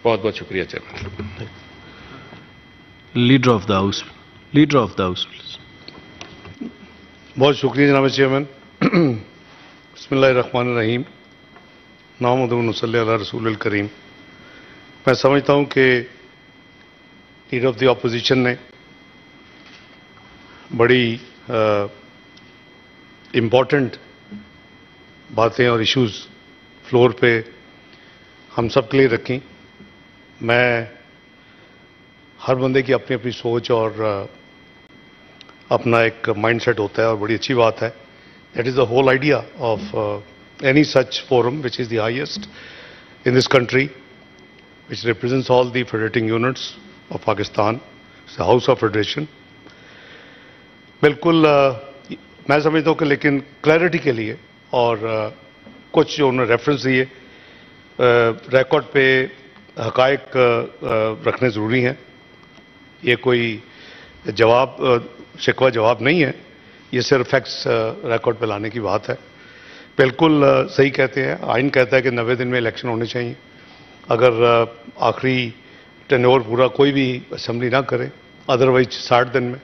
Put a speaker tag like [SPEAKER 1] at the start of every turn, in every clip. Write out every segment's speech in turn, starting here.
[SPEAKER 1] بہت بہت شکریہ chairman.
[SPEAKER 2] Leader of the house please.
[SPEAKER 3] بہت شکریہ جناب چیئرمین. بسم اللہ الرحمن الرحیم. نحمدہ و نصلی علی رسول الکریم. میں سمجھتا ہوں کہ لیڈر آف دی اپوزیشن نے بڑی امپورٹنٹ باتیں اور ایشوز فلور پہ ہم سب کے لیے رکھیں. میں ہر بندے کی اپنی اپنی سوچ اور اپنا ایک مائنڈ سیٹ ہوتا ہے اور بڑی اچھی بات ہے. That is the whole idea of any such forum which is the highest in this country which represents all the federating units of Pakistan. It's the House of Federation. بالکل میں سمجھتا ہوں کہ لیکن کلیئرٹی کے لیے اور کچھ جو انہوں نے ریفرنس دیے ریکارڈ پہ حقائق رکھنے ضروری ہیں. یہ کوئی جواب شکوہ جواب نہیں ہے, یہ صرف فیکٹس ریکارڈ پہ لانے کی بات ہے. بالکل صحیح کہتے ہیں, آئین کہتا ہے کہ 90 دن میں الیکشن ہونے چاہیے. اگر آخری ٹینور پورا کوئی بھی اسمبلی نہ کرے, ادروائز 60 دن میں,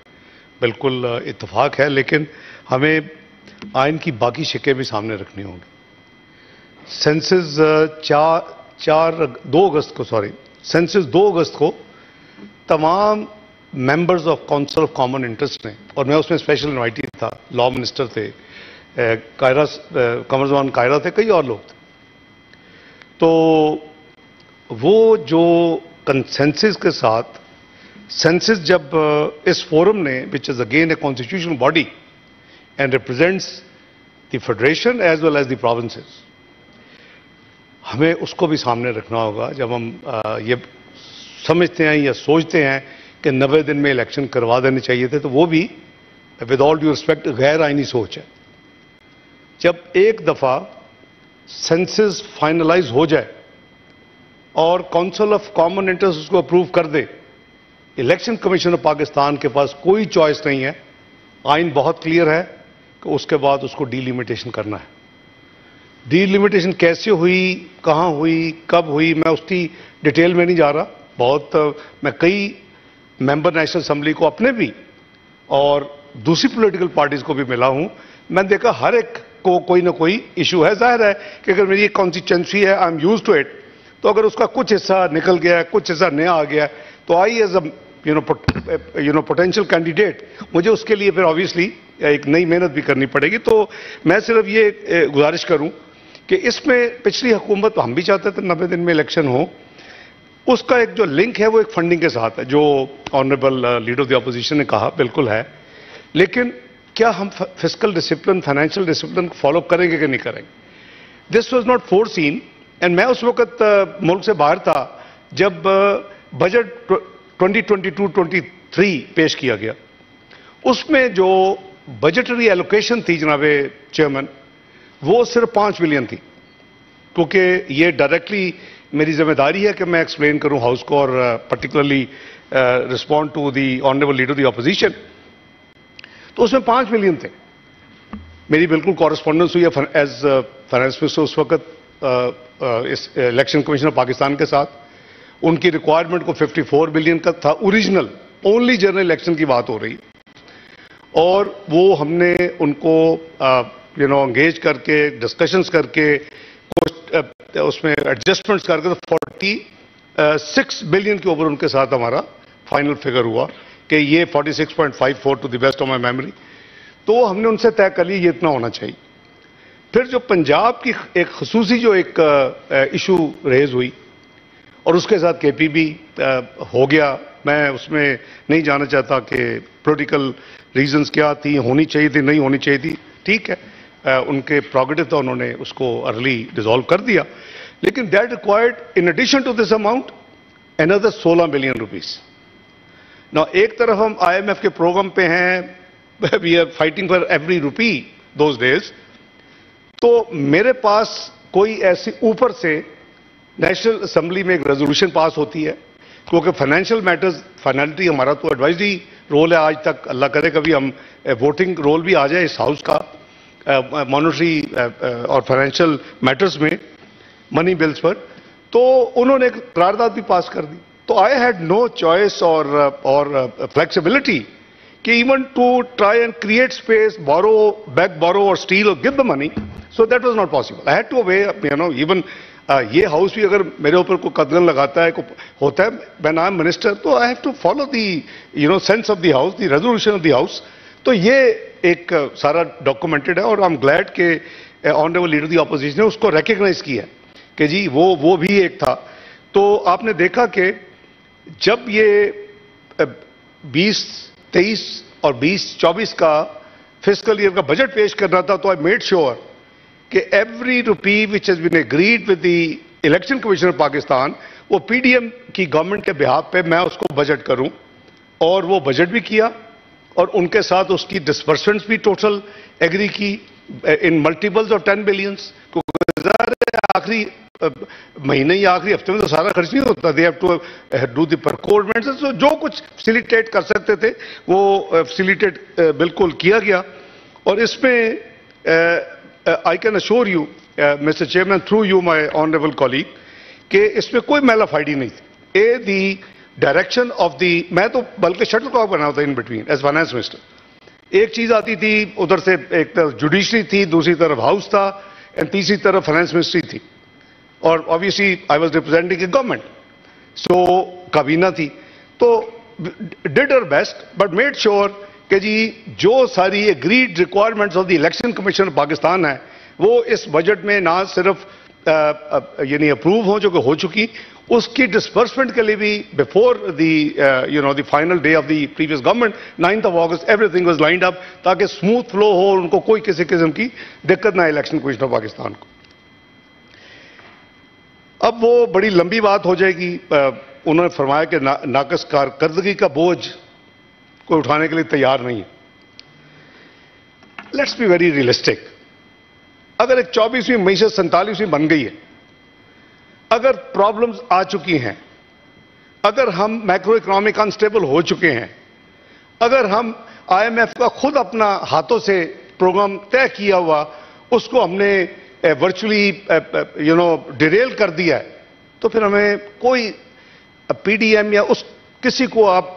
[SPEAKER 3] بالکل اتفاق ہے. لیکن ہمیں آئین کی باقی شکیں بھی سامنے رکھنی ہوں گی. سینسز 2 اگست کو تمام members of council of common interest نے, اور میں اس میں اسپیشل انوائٹی تھا, لا منسٹر تھے, قمر زمان قاہرہ تھے, کئی اور لوگ تھے. تو وہ جو کنسنسس کے ساتھ سینسس جب اس فورم نے which is again a constitutional body and represents the federation as well as the provinces, ہمیں اس کو بھی سامنے رکھنا ہوگا. جب ہم یہ سمجھتے ہیں یا سوچتے ہیں کہ 90 دن میں الیکشن کروا دینے چاہیے تھے, تو وہ بھی ود آل ڈیو ریسپیکٹ غیر آئینی سوچ ہے. جب ایک دفعہ سینسس فائنلائز ہو جائے اور کونسل آف کامن انٹرسٹ اس کو اپروو کر دے, الیکشن کمیشن آف پاکستان کے پاس کوئی چوائس نہیں ہے. آئین بہت کلیئر ہے کہ اس کے بعد اس کو ڈی لیمیٹیشن کرنا ہے. ڈی لیمیٹیشن کیسے ہوئی, کہاں ہوئی, کب ہوئی, میں اس کی ڈیٹیل میں نہیں جا رہا. میں کئی ممبر نیشنل اسمبلی کو اپنے بھی اور دوسری پولیٹیکل پارٹیز کو بھی ملا ہوں. میں نے دیکھا ہر ایک کو کوئی نہ کوئی ایشو ہے. ظاہر ہے کہ اگر میری ایک کانسٹیچوئنسی ہے, I am used to it, تو اگر اس کا کچھ حصہ نکل گیا ہے, کچھ حصہ نیا آ گیا ہے, تو I as a potential candidate مجھے اس کے لیے پھر آبویسلی ایک نئی محنت بھی کرنی پڑے گی. تو میں صرف یہ گزارش کروں کہ اس میں پچھلی حکومت, ہم بھی چاہتے تھے 90 دن میں الیکشن ہو, اس کا ایک جو لنک ہے وہ ایک فنڈنگ کے ساتھ ہے, جو honourable leader of the opposition نے کہا بالکل ہے. لیکن کیا ہم fiscal discipline, financial discipline follow کریں گے کہ نہیں کریں گے؟ This was not foreseen. And میں اس وقت ملک سے باہر تھا جب بجٹ 2022-23 پیش کیا گیا. اس میں جو بجٹری ایلوکیشن تھی جناب چیئرمین, وہ صرف 5 بلین تھی. کیونکہ یہ ڈائریکٹلی میری ذمہ داری ہے کہ میں ایکسپلین کروں ہاؤس کو, اور particularly respond to the honourable leader of the opposition. تو اس میں 5 بلین تھے. میری بالکل کورسپونڈنس ہوئی ہے ایز فائنانس منسٹر اس وقت اس الیکشن کمیشن آف پاکستان کے ساتھ. ان کی ریکوائرمنٹ کو 54 بلین کا تھا اوریجنل, اونلی جنرل الیکشن کی بات ہو رہی ہے. اور وہ ہم نے ان کو انگیج کر کے, ڈسکشنز کر کے, کچھ اس میں ایڈجسٹمنٹس کر کے 46 بلین کے اوپر ان کے ساتھ ہمارا فائنل فگر ہوا کہ یہ 46.54 to the best of my memory. تو ہم نے ان سے طے کر لیا یہ اتنا ہونا چاہیے. پھر جو پنجاب کی ایک خصوصی جو ایک ایشو ریز ہوئی, اور اس کے ساتھ کے پی بھی ہو گیا. میں اس میں نہیں جانا چاہتا کہ پولیٹیکل ریزنز کیا تھی, ہونی چاہیے تھی, نہیں ہونی چاہیے تھی. ٹھیک ہے, ان کے پروگیٹو تھا, انہوں نے اس کو ارلی ڈیزالو کر دیا. لیکن that required in addition to this amount another 16 billion rupees. نا ایک طرف ہم آئی ایم ایف کے پروگرام پہ ہیں, we are fighting for every rupee those days. تو میرے پاس کوئی ایسی اوپر سے نیشنل اسمبلی میں ایک ریزولوشن پاس ہوتی ہے, کیونکہ فائنینشیل میٹرز, فائنلٹی ہمارا تو ایڈوائزری رول ہے آج تک. اللہ کرے کبھی ہم ووٹنگ رول بھی آ جائے اس ہاؤس کا مانیٹری اور فائنینشیل میٹرز میں, منی بلز پر. تو انہوں نے ایک قرارداد بھی پاس کر دی. تو آئی ہیڈ نو چوائس اور فلیکسیبلٹی کہ even to try and create space, borrow اور اسٹیل اور give the money, so that was not possible. I had to away, even یہ ہاؤس بھی اگر میرے اوپر کوئی قدغن لگاتا ہے, ہوتا ہے وین آئی ایم منسٹر, تو I have to follow the sense of the house, the resolution of the house. تو یہ ایک سارا ڈاکومنٹڈ ہے, اور آئی ایم گلیڈ کہ آنریبل لیڈر دی اپوزیشن نے اس کو ریکگنائز کیا کہ جی وہ بھی ایک تھا. تو آپ نے دیکھا کہ جب یہ 2023 اور 2024 کا فسکل ایئر کا بجٹ پیش کرنا تھا, تو آئی میڈ شیور کہ every rupee which has been agreed with the election commission of Pakistan, وہ پی ڈی ایم کی گورنمنٹ کے بہاف پہ میں اس کو بجٹ کروں. اور وہ بجٹ بھی کیا, اور ان کے ساتھ اس کی ڈسبرسمنٹس بھی ٹوٹل ایگری کی ان ملٹیپلز آف 10 بلینس. آخری مہینے یا آخری ہفتے میں تو سارا خرچ نہیں ہوتا, دے ہیو ٹو ڈو دی پرکورمنٹس. جو کچھ فیسیلیٹیٹ کر سکتے تھے وہ فیسیلیٹیٹ بالکل کیا گیا. اور اس میں I can assure you mister chairman through you my honourable colleague کہ اس میں کوئی میل آف آئی ڈی نہیں تھی. دی ڈائریکشن آف دی, میں تو بلکہ شٹل کاک بنا ہوتا in between as finance minister. ایک چیز آتی تھی ادھر سے, ایک طرف جوڈیشری تھی, دوسری طرف ہاؤس تھا, اینڈ تیسری طرف فائنانس منسٹری تھی, اور obviously I was representing a government, so کابینہ تھی. تو did our best but made sure کہ جی جو ساری agreed requirements of the election commission of Pakistan ہے وہ اس بجٹ میں نہ صرف یعنی اپروو ہوں جو کہ ہو چکی, اس کی ڈسبرسمنٹ کے لیے بھی before the final day of the previous government 9th of August everything was lined up تاکہ اسموتھ فلو ہو, ان کو کوئی کسی قسم کی دقت نہ آئے الیکشن کمیشن آف پاکستان کو. اب وہ بڑی لمبی بات ہو جائے گی. انہوں نے فرمایا کہ ناقص کارکردگی کا بوجھ کوئی اٹھانے کے لیے تیار نہیں ہے. Let's be very realistic. اگر ایک 24ویں معیشت 47ویں بن گئی ہے, اگر پرابلمز آ چکی ہیں, اگر ہم میکرو اکنامک انسٹیبل ہو چکے ہیں, اگر ہم آئی ایم ایف کا خود اپنا ہاتھوں سے پروگرام طے کیا ہوا اس کو ہم نے ورچولی ڈیریل کر دیا ہے, تو پھر ہمیں کوئی پی ڈی ایم یا اس کسی کو آپ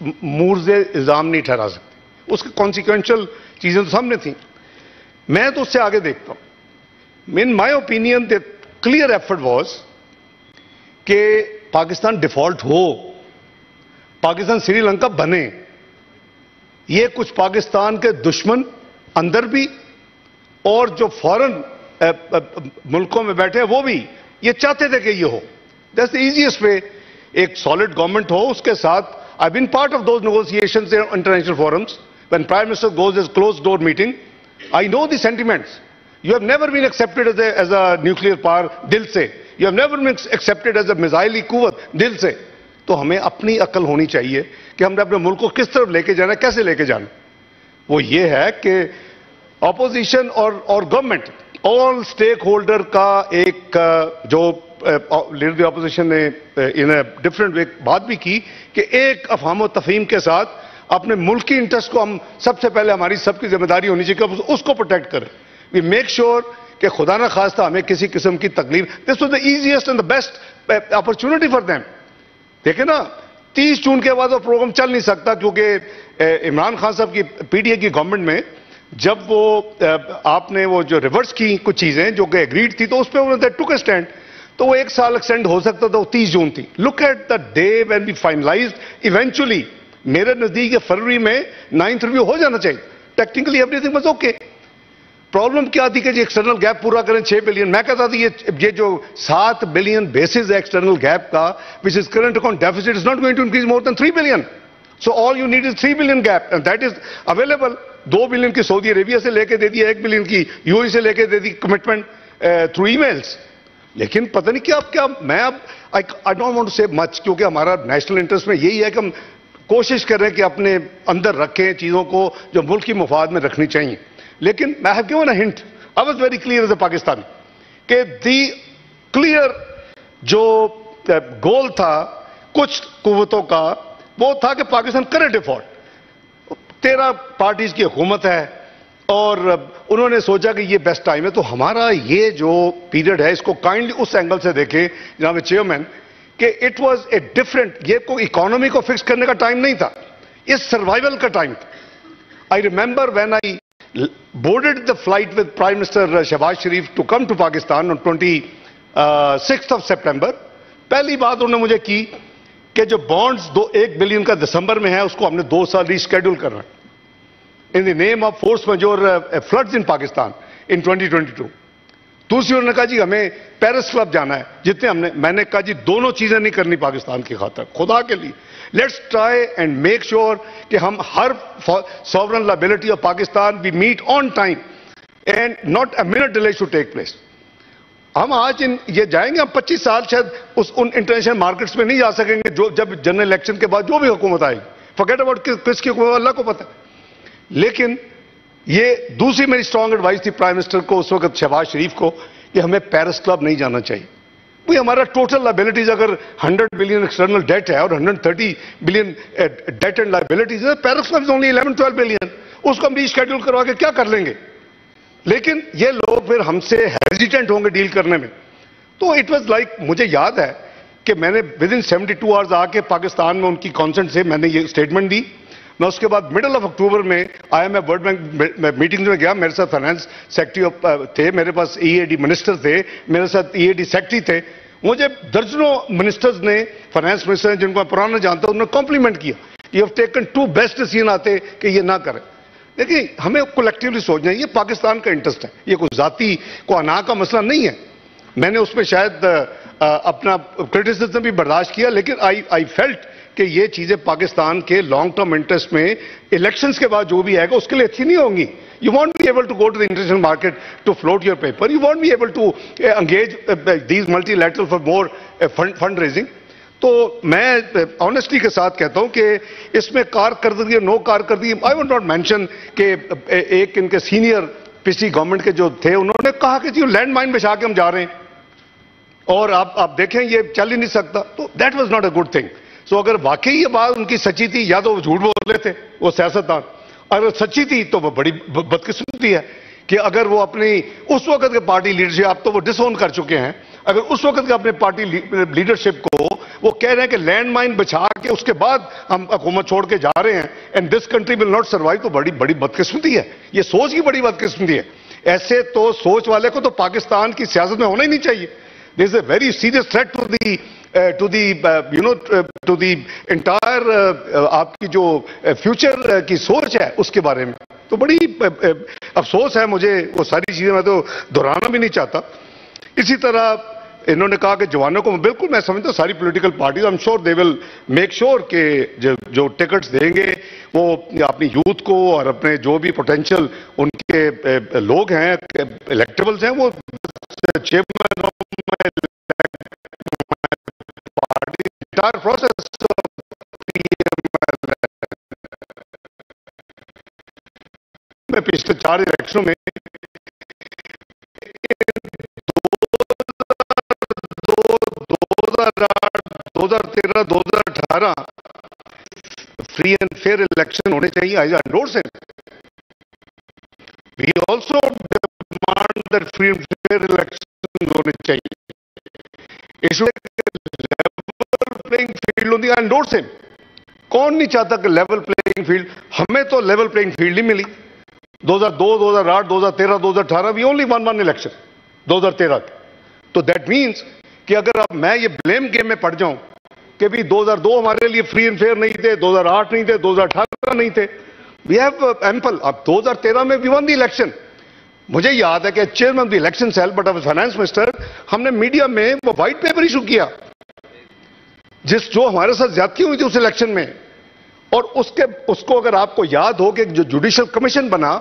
[SPEAKER 3] مورز الزام نہیں ٹھہرا سکتے. اس کے کانسیکوینشل چیزیں تو سامنے تھیں. میں تو اس سے آگے دیکھتا ہوں. In my opinion the clear effort was کہ پاکستان ڈیفالٹ ہو, پاکستان سری لنکا بنے. یہ کچھ پاکستان کے دشمن اندر بھی اور جو فورن ملکوں میں بیٹھے وہ بھی یہ چاہتے تھے کہ یہ ہو. That's the easiest way. ایک سالڈ گورنمنٹ ہو, اس کے ساتھ I been part of those negotiations in international forums. when Prime Minister goes as closed door meeting, I know the sentiments. You have never been accepted as a nuclear power, dil se. You have never been accepted as a missile quwwat, dil se. تو ہمیں اپنی عقل ہونی چاہیے کہ ہم نے اپنے ملک کو کس طرف لے کے جانا ہے, کیسے لے کے جانا. وہ یہ ہے کہ اپوزیشن اور گورنمنٹ آل سٹیک ہولڈر کا ایک جو لیڈر اپوزیشن نے ان ڈفرنٹ وے بات بھی کی کہ ایک افہام و تفہیم کے ساتھ اپنے ملکی انٹرسٹ کو ہم سب سے پہلے ہماری سب کی ذمہ داری ہونی چاہیے کہ اس کو پروٹیکٹ کریں. وی میک شیور کہ خدا نہ خواستہ ہمیں کسی قسم کی تکلیف. This was the easiest and the best opportunity for them. دیکھیں نا 30 جون کے بعد وہ پروگرام چل نہیں سکتا کیونکہ عمران خان صاحب کی پی ڈی اے کی گورنمنٹ میں جب وہ آپ نے وہ جو ریورس کی کچھ چیزیں جو کہ ایگریڈ تھی تو اس پہ انہوں نے ٹوک اے اسٹینڈ, تو وہ 1 سال ایکسٹینڈ ہو سکتا تھا, وہ 30 جون تھی. Look at the day when we finalised eventually. میرے نزدیک فروری میں 9th ریویو ہو جانا چاہیے. Technically everything was okay. Problem کیا تھی کہ جی ایکسٹرنل گیپ پورا کریں 6 بلین. میں کہتا تھا یہ جو 7 بلین بیسز ہے ایکسٹرنل گیپ کا which is current account deficit is not going to increase more than 3 billion. So all you need is 3 billion gap and that is available. 2 billion کی سعودی عربیہ سے لے کے دے دیا, 1 بلین کی یو اے سے لے کے دے دی کمٹمنٹ تھرو ای میلز. لیکن پتہ نہیں کیا میں اب I don't want to say much کیونکہ ہمارا نیشنل انٹرسٹ میں یہی ہے کہ ہم کوشش کریں کہ اپنے اندر رکھیں چیزوں کو جو ملک کی مفاد میں رکھنی چاہیے. لیکن I have given a hint. I was very clear as a Pakistani کہ دی کلیئر جو گول تھا کچھ قوتوں کا وہ تھا کہ پاکستان کرے ڈیفالٹ. 13 پارٹیز کی حکومت ہے اور انہوں نے سوچا کہ یہ بیسٹ ٹائم ہے. تو ہمارا یہ جو پیریڈ ہے اس کو کائنڈلی اس اینگل سے دیکھیں جناب چیئرمین کہ اٹ واز اے ڈفرنٹ, یہ کوئی اکانومی کو فکس کرنے کا ٹائم نہیں تھا, یہ سروائیول کا ٹائم تھا. I remember when I boarded the flight with Prime Minister Shehbaz Sharif to come to Pakistan on 26th of September. پہلی بات انہوں نے مجھے کی کہ جو بانڈز 1 بلین کا دسمبر میں ہے اس کو ہم نے 2 سال ریسکیڈول کرنا in the name of force majeure floods in Pakistan in 2022. دوسری انہوں نے کہا جی ہمیں پیرس کلب جانا ہے جتنے میں نے کہا جی دونوں چیزیں نہیں کرنی پاکستان کی خاطر, خدا کے لیے let's try and make sure کہ ہم ہر sovereign liability of Pakistan we meet on time and not a minute delay should take place. ہم آج یہ جائیں گے, ہم 25 سال شاید ان انٹرنیشنل مارکیٹس میں نہیں جا سکیں گے جب جنرل الیکشن کے بعد جو بھی حکومت آئے گی, فرگیٹ اباؤٹ کس کی حکومت اللہ کو پتہ. لیکن یہ دوسری میری اسٹرانگ ایڈوائس تھی پرائم منسٹر کو اس وقت شہباز شریف کو کہ ہمیں پیرس کلب نہیں جانا چاہیے. بھئی ہمارا ٹوٹل لائبلٹیز اگر 100 بلین ایکسٹرنل ڈیٹ ہے اور 130 بلین ڈیٹ اینڈ لائبلٹیز ہے, Paris club is only 11-12 billion, اس کو ہم ریشیڈول کروا کے کیا کر لیں گے. لیکن یہ لوگ پھر ہم سے ہیزیٹنٹ ہوں گے ڈیل کرنے میں. تو اٹ واز لائک, مجھے یاد ہے کہ میں نے ودن 72 آورز آ کے پاکستان میں ان کی کانسنٹ سے میں نے یہ اسٹیٹمنٹ دی. میں اس کے بعد مڈل آف اکتوبر میں I am a world bank meeting میں گیا, میرے ساتھ فائنانس سیکرٹری تھے, میرے پاس ای اے ڈی منسٹر تھے, میرے ساتھ ای اے ڈی سیکرٹری تھے. مجھے درجنوں منسٹرز نے, فائنانس منسٹر جن کو میں پرانا جانتا ہوں, انہوں نے کمپلیمنٹ کیا, you have taken 2 best decision آتے کہ یہ نہ کریں. دیکھیں ہمیں کولیکٹیولی سوچنا ہے, یہ پاکستان کا انٹرسٹ ہے, یہ کوئی ذاتی کو انا کا مسئلہ نہیں ہے. میں نے اس میں شاید اپنا کرٹیسزم بھی برداشت کیا, لیکن آئی فیلٹ کہ یہ چیزیں پاکستان کے لانگ ٹرم انٹرسٹ میں الیکشنز کے بعد جو بھی آئے گا اس کے لیے اچھی نہیں ہوں گی. You won't be able to go to the international market to float your paper. You won't be able to engage these multilateral for more fundraising. تو میں آنیسٹی کے ساتھ کہتا ہوں کہ اس میں کارکردگی اور نو کارکردگی, I would not mention کہ ایک ان کے سینئر پچھلی گورنمنٹ کے جو تھے انہوں نے کہا کہ جی لینڈ مائن بچھا کے ہم جا رہے ہیں اور آپ دیکھیں یہ چل ہی نہیں سکتا. تو that was not a good thing. So اگر واقعی یہ بات ان کی سچی تھی, یا تو وہ جھوٹ بول رہے تھے وہ سیاستدان, اگر سچی تھی تو وہ بڑی بدقسمتی ہے کہ اگر وہ اپنی اس وقت کے پارٹی لیڈرشپ, اب تو وہ ڈس اون کر چکے ہیں, اگر اس وقت کے اپنے پارٹی لیڈرشپ کو وہ کہہ رہے ہیں کہ لینڈ مائن بچھا کے اس کے بعد ہم حکومت چھوڑ کے جا رہے ہیں and this country will not survive, تو بڑی بدقسمتی ہے. یہ سوچ کی بڑی بدقسمتی ہے. ایسے تو سوچ والے کو تو پاکستان کی سیاست میں ہونا ہی نہیں چاہیے. There is a very serious threat to the entire آپ کی جو فیوچر کی سوچ ہے اس کے بارے میں. تو بڑی افسوس ہے مجھے, وہ ساری چیزیں میں تو دہرانا بھی نہیں چاہتا. اسی طرح انہوں نے کہا کہ جوانوں کو, بالکل میں سمجھتا ہوں ساری political parties I am sure they will make sure کہ جو ٹکٹس دیں گے وہ اپنی یوتھ کو اور اپنے جو بھی پوٹینشیل ان کے لوگ ہیں الیکٹیبلز ہیں وہ چیئرمین پارٹی انٹائر پروسیس میں پچھلے 4 الیکشنوں میں 2013 2018 فری اینڈ فیئر الیکشن ہونے چاہیے. I endorse it. We also demand that free and fair election ہونے چاہیے. لیول پلئنگ فیلڈ ہوتی ہے, آئی انڈورس اٹ. کون نہیں چاہتا کہ لیول پلئنگ فیلڈ, ہمیں تو لیول پلئنگ فیلڈ ہی ملی 2002 2008 2013 2018 وی اونلی ون الیکشن 2013 کے. تو دیٹ مینس کہ اگر اب میں یہ بلیم گیم میں پڑ جاؤں کہ بھی 2002 ہمارے لیے فری اینڈ فیئر نہیں تھے, 2008 نہیں تھے, 2018 نہیں تھے, وی ہیو ایمپل. اب 2013 میں وی ون دی الیکشن. مجھے یاد ہے کہ chairman of the election cell but of finance minister, ہم نے میڈیا میں وہ وائٹ پیپر ایشو کیا جو ہمارے ساتھ زیادتی ہوئی تھی اس الیکشن میں. اور اس کو اگر آپ کو یاد ہو کہ جو جوڈیشل کمیشن بنا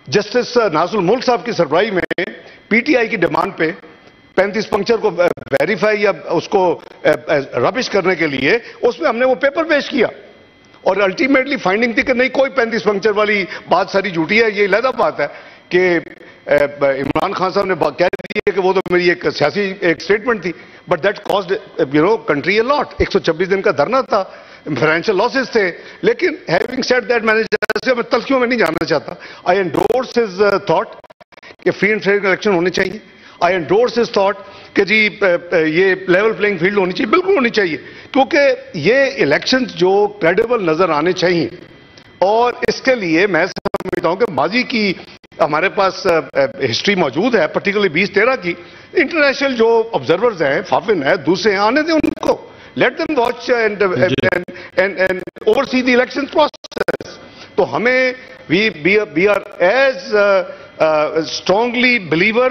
[SPEAKER 3] جسٹس ناز الملک صاحب کی سربراہی میں پی ٹی آئی کی ڈیمانڈ پہ 35 پنکچر کو ویریفائی یا اس کو ربش کرنے کے لیے, اس میں ہم نے وہ پیپر پیش کیا اور الٹیمیٹلی فائنڈنگ تھی کہ نہیں کوئی 35 پنکچر والی بات ساری جھوٹی ہے. یہ علیحدہ بات ہے کہ عمران خان صاحب نے کہہ دیا کہ وہ تو میری ایک سیاسی ایک سٹیٹمنٹ تھی, بٹ دیٹ کاسڈ کنٹری اے لاٹ. 126 دن کا دھرنا تھا, فائنینشیل لاسز تھے. لیکن ہیونگ سیڈ دیٹ میں نے سے میں تلخیوں میں نہیں جانا چاہتا. آئی انڈورس ہز تھاٹ کہ فری اینڈ فیئر الیکشن ہونے چاہیے. آئی انڈورس ہز تھاٹ کہ جی یہ لیول پلینگ فیلڈ ہونی چاہیے, بالکل ہونی چاہیے, کیونکہ یہ الیکشنز جو کریڈیبل نظر آنے چاہیے. اور اس کے لیے میں سمجھتا ہوں کہ ماضی کی ہمارے پاس ہسٹری موجود ہے, پرٹیکولرلی 2013 کی. انٹرنیشنل جو آبزرورز ہیں, فافن ہیں, دوسرے ہیں, آنے دیں ان کو. Let them watch and oversee the election process. تو ہمیں we are as strongly believer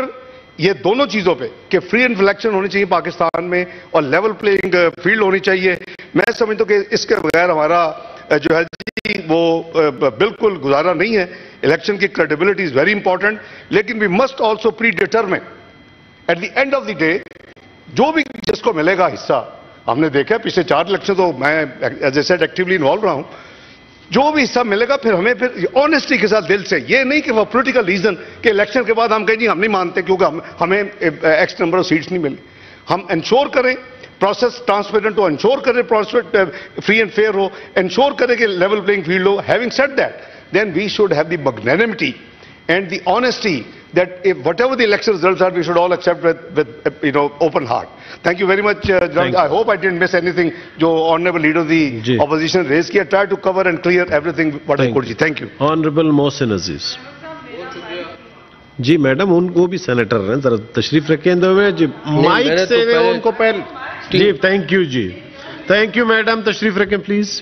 [SPEAKER 3] یہ دونوں چیزوں پہ کہ فری اینڈ الیکشن ہونی چاہیے پاکستان میں اور لیول پلینگ فیلڈ ہونی چاہیے. میں سمجھتا ہوں کہ اس کے بغیر ہمارا جو ہے جی وہ بالکل گزارا نہیں ہے. الیکشن کی کریڈیبلٹی از ویری امپورٹنٹ, لیکن we must also predetermine at the end of the day جو بھی جس کو ملے گا حصہ. ہم نے دیکھا پچھلے 4 الیکشن تو میں as I said actually involve رہا ہوں. جو بھی حصہ ملے گا پھر ہمیں پھر آنیسٹی کے ساتھ دل سے, یہ نہیں کہ وہ پولیٹیکل ریزن کہ الیکشن کے بعد ہم کہیں جی ہم نہیں مانتے کیونکہ ہمیں ایکس نمبر آف سیٹس نہیں ملی. ہم انشور کریں پروسیس ٹرانسپیرنٹ ہو, انشور کریں پروسیس فری اینڈ فیئر ہو, انشور کریں کہ لیول پلینگ فیلڈ ہو. Having said that, then we should have the magnanimity and the honesty that if whatever the election results are, we should all accept with open heart. Thank you very much. I hope I didn't miss anything. Jo honorable leader of the opposition raised kiya, try to cover and clear everything what I could. Thank you.
[SPEAKER 2] Honorable Mohsin Aziz. جی madam ان کو بھی senator ہیں, ذرا تشریف رکھیں اندر میں جی, mic سے ان کو پہلے. جی تھینک یو, جی تھینک یو میڈم, تشریف رکھیں پلیز.